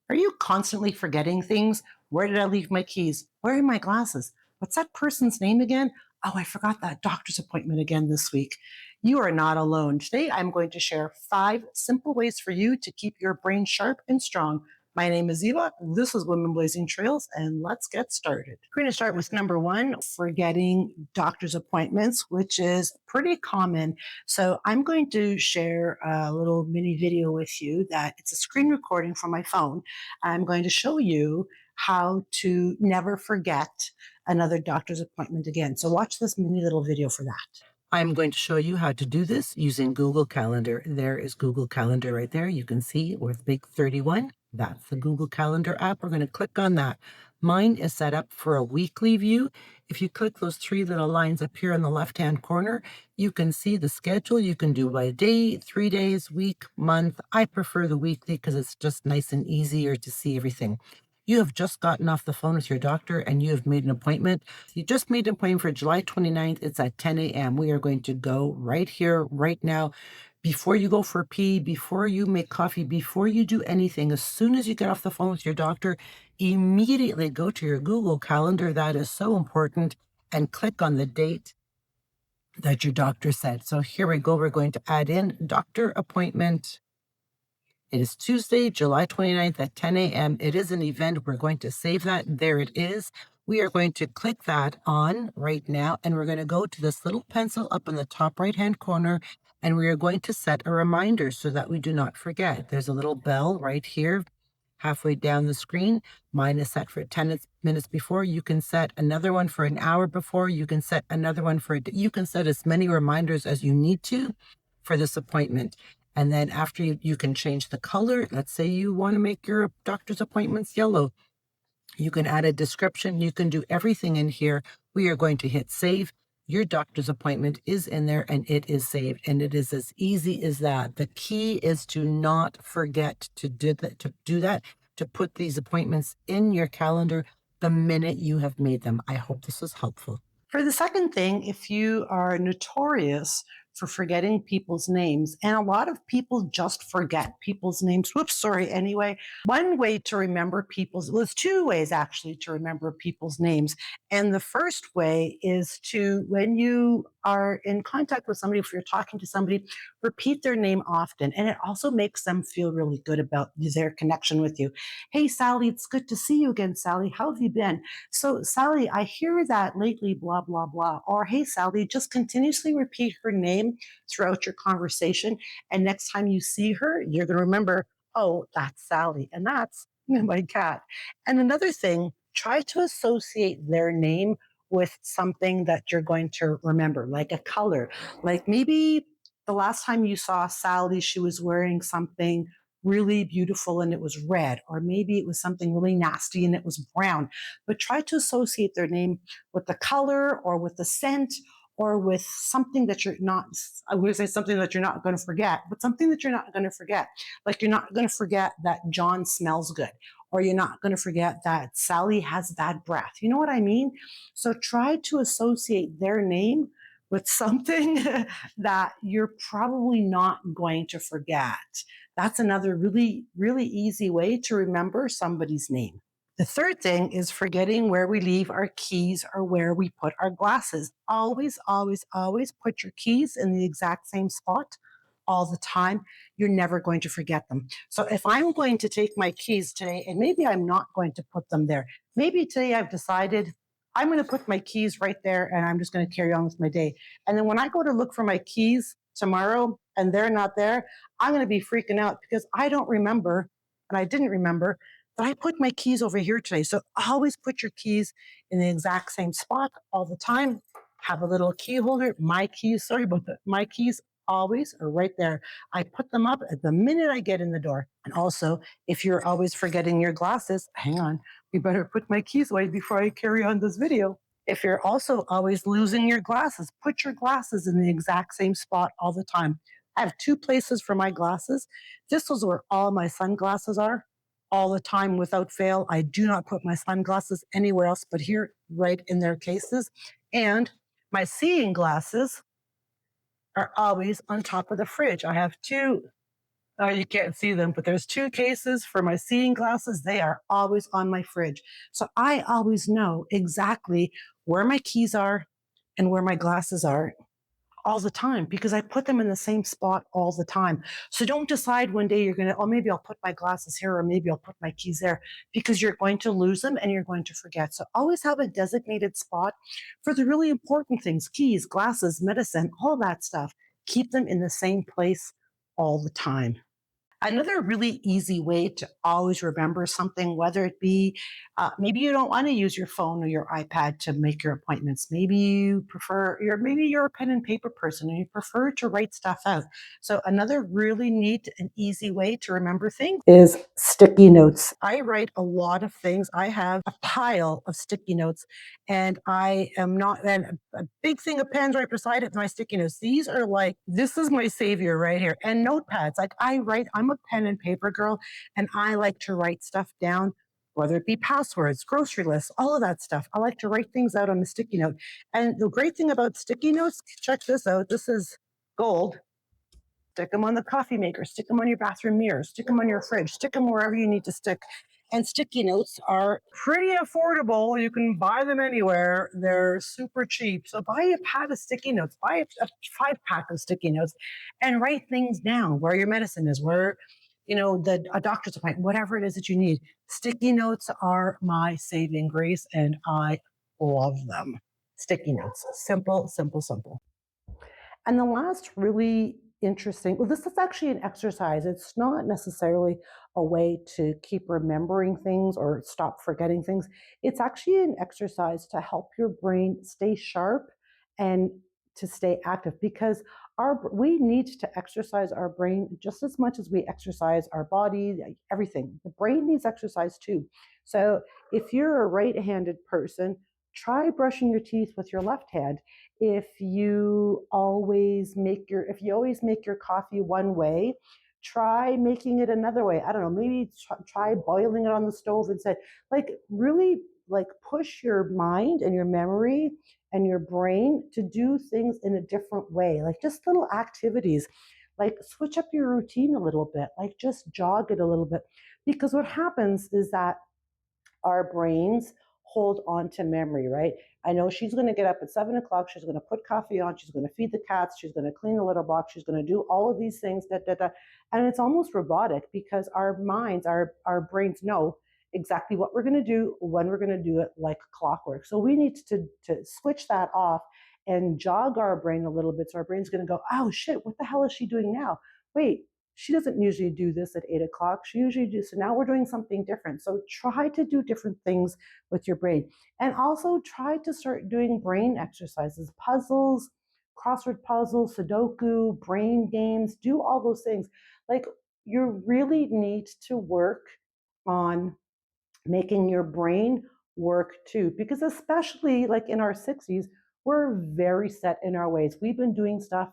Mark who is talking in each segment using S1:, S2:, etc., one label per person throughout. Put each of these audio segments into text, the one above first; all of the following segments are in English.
S1: Are you constantly forgetting things? Where did I leave my keys? Where are my glasses? What's that person's name again? Oh, I forgot that doctor's appointment again this week. You are not alone. Today, I'm going to share 5 simple ways for you to keep your brain sharp and strong. My name is Eva. This is Women Blazing Trails, and let's get started. We're going to start with number 1, forgetting doctor's appointments, which is pretty common. So I'm going to share a little mini video with you that it's a screen recording from my phone. I'm going to show you how to never forget another doctor's appointment again. So watch this mini little video for that. I'm going to show you how to do this using Google Calendar. There is Google Calendar right there. You can see with big 31. That's the Google Calendar app. We're going to click on that. Mine is set up for a weekly view. If you click those 3 little lines up here in the left-hand corner, you can see the schedule. You can do by day, 3 days, week, month. I prefer the weekly because it's just nice and easier to see everything. You have just gotten off the phone with your doctor and you have made an appointment. You just made an appointment for July 29th. It's at 10 a.m. We are going to go right here, right now. Before you go for a pee, before you make coffee, before you do anything, as soon as you get off the phone with your doctor, immediately go to your Google Calendar. That is so important. And click on the date that your doctor said. So here we go. We're going to add in doctor appointment. It is Tuesday, July 29th at 10 a.m. It is an event. We're going to save that. There it is. We are going to click that on right now, and we're going to go to this little pencil up in the top right-hand corner, and we are going to set a reminder so that we do not forget. There's a little bell right here, halfway down the screen. Mine is set for 10 minutes before. You can set another one for an hour before. You can set another one for you can set as many reminders as you need to for this appointment. And then after you can change the color. Let's say you want to make your doctor's appointments yellow. You can add a description. You can do everything in here. We are going to hit save. Your doctor's appointment is in there and it is saved. And it is as easy as that. The key is to not forget to do that, to put these appointments in your calendar the minute you have made them. I hope this is helpful. For the second thing, if you are notorious for forgetting people's names, and a lot of people just forget people's names. Anyway, one way to remember there's 2 ways actually to remember people's names. And the first way is to, when you are in contact with somebody, if you're talking to somebody, repeat their name often. And it also makes them feel really good about their connection with you. Hey, Sally, it's good to see you again, Sally. How have you been? So, Sally, I hear that lately, blah, blah, blah. Or, hey, Sally, just continuously repeat her name throughout your conversation. And next time you see her, you're going to remember, oh, that's Sally. And that's my cat. And another thing, try to associate their name with something that you're going to remember, like a color. Like maybe the last time you saw Sally, she was wearing something really beautiful and it was red, or maybe it was something really nasty and it was brown. But try to associate their name with the color or with the scent or with something that you're not, I would say something that you're not going to forget, but something that you're not going to forget. Like you're not going to forget that John smells good, or you're not going to forget that Sally has bad breath. You know what I mean? So try to associate their name with something that you're probably not going to forget. That's another really, really easy way to remember somebody's name. The third thing is forgetting where we leave our keys or where we put our glasses. Always, always, always put your keys in the exact same spot all the time. You're never going to forget them. So if I'm going to take my keys today, and maybe I'm not going to put them there, maybe today I've decided I'm going to put my keys right there and I'm just going to carry on with my day. And then when I go to look for my keys tomorrow and they're not there, I'm going to be freaking out because I don't remember, and I didn't remember that I put my keys over here today. So always put your keys in the exact same spot all the time. Have a little key holder. My keys, sorry about that. My keys always are right there. I put them up at the minute I get in the door. And also, if you're always forgetting your glasses, hang on, we better put my keys away before I carry on this video. If you're also always losing your glasses, put your glasses in the exact same spot all the time. I have 2 places for my glasses. This is where all my sunglasses are all the time without fail. I do not put my sunglasses anywhere else but here, right in their cases. And my seeing glasses are always on top of the fridge. I have 2 You can't see them, but there's two cases for my seeing glasses. They are always on my fridge. So I always know exactly where my keys are and where my glasses are all the time because I put them in the same spot all the time. So don't decide one day you're going to, oh, maybe I'll put my glasses here or maybe I'll put my keys there because you're going to lose them and you're going to forget. So always have a designated spot for the really important things keys, glasses, medicine, all that stuff. Keep them in the same place all the time. Another really easy way to always remember something, whether it be maybe you don't want to use your phone or your iPad to make your appointments. Maybe you prefer, maybe you're a pen and paper person and you prefer to write stuff out. So another really neat and easy way to remember things is sticky notes. I write a lot of things. I have a pile of sticky notes, and I am not, and a big thing of pens right beside it, my sticky notes. These are like, this is my savior right here. And notepads. Like I write, I'm a pen and paper girl, and I like to write stuff down, whether it be passwords, grocery lists, all of that stuff. I like to write things out on a sticky note. And the great thing about sticky notes, check this out. This is gold. Stick them on the coffee maker, stick them on your bathroom mirror, stick them on your fridge, stick them wherever you need to stick. And sticky notes are pretty affordable. You can buy them anywhere. They're super cheap. So buy a pad of sticky notes, buy a 5 pack of sticky notes and write things down where your medicine is, where a doctor's appointment, whatever it is that you need. Sticky notes are my saving grace and I love them. Sticky notes. Simple, simple, simple. And the last really interesting, well, this is actually an exercise. It's not necessarily a way to keep remembering things or stop forgetting things. It's actually an exercise to help your brain stay sharp and to stay active because we need to exercise our brain just as much as we exercise our body, everything. The brain needs exercise too. So if you're a right-handed person, try brushing your teeth with your left hand. If you always make your coffee one way, try making it another way. I don't know, maybe try boiling it on the stove instead. Like really like push your mind and your memory and your brain to do things in a different way, like just little activities, like switch up your routine a little bit, like just jog it a little bit, because what happens is that our brains hold on to memory, right? I know she's going to get up at 7 o'clock. She's going to put coffee on. She's going to feed the cats. She's going to clean the litter box. She's going to do all of these things. Da, da, da. And it's almost robotic because our minds, our brains know exactly what we're going to do, when we're going to do it, like clockwork. So we need to switch that off and jog our brain a little bit. So our brain's going to go, oh shit, what the hell is she doing now? Wait, she doesn't usually do this at 8 o'clock. She usually does. So now we're doing something different. So try to do different things with your brain. And also try to start doing brain exercises, puzzles, crossword puzzles, Sudoku, brain games, do all those things. Like you really need to work on making your brain work too, because especially like in our 60s, we're very set in our ways. We've been doing stuff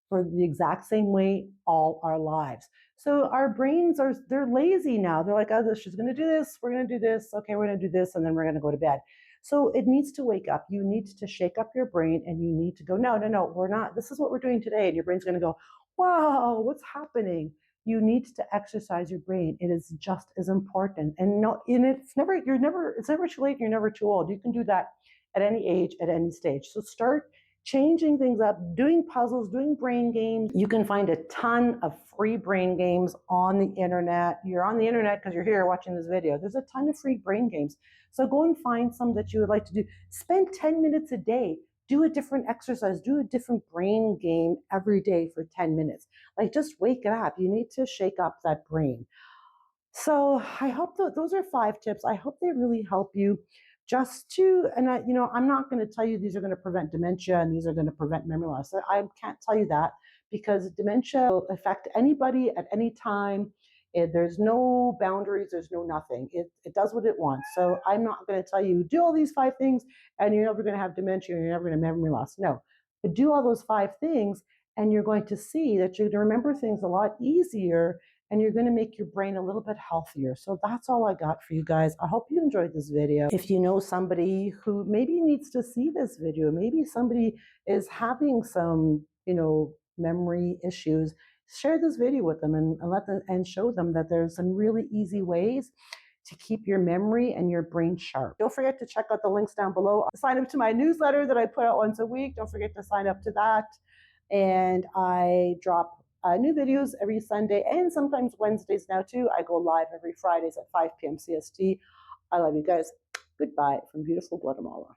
S1: for the exact same way all our lives. So our brains they're lazy now. They're like, oh, she's going to do this, we're going to do this, okay, we're going to do this, and then we're going to go to bed. So it needs to wake up. You need to shake up your brain and you need to go, no, no, no, we're not, this is what we're doing today. And your brain's going to go, wow, what's happening? You need to exercise your brain. It is just as important. And no, and it's never too late, you're never too old. You can do that at any age, at any stage. So start changing things up, doing puzzles, doing brain games. You can find a ton of free brain games on the internet. You're on the internet because you're here watching this video. There's a ton of free brain games. So go and find some that you would like to do. Spend 10 minutes a day. Do a different exercise, do a different brain game every day for 10 minutes. Like just wake it up. You need to shake up that brain. So I hope that those are 5 tips. I hope they really help you just to, and I'm not going to tell you these are going to prevent dementia and these are going to prevent memory loss. I can't tell you that because dementia will affect anybody at any time. There's no boundaries. There's no nothing. It does what it wants. So I'm not going to tell you do all these 5 things and you're never going to have dementia. You're never going to have memory loss. No, but do all those 5 things and you're going to see that you're going to remember things a lot easier and you're going to make your brain a little bit healthier. So that's all I got for you guys. I hope you enjoyed this video. If you know somebody who maybe needs to see this video, maybe somebody is having some, memory issues, share this video with them and let them and show them that there's some really easy ways to keep your memory and your brain sharp. Don't forget to check out the links down below. Sign up to my newsletter that I put out once a week. Don't forget to sign up to that. And I drop new videos every Sunday and sometimes Wednesdays now too. I go live every Fridays at 5 p.m. CST. I love you guys. Goodbye from beautiful Guatemala.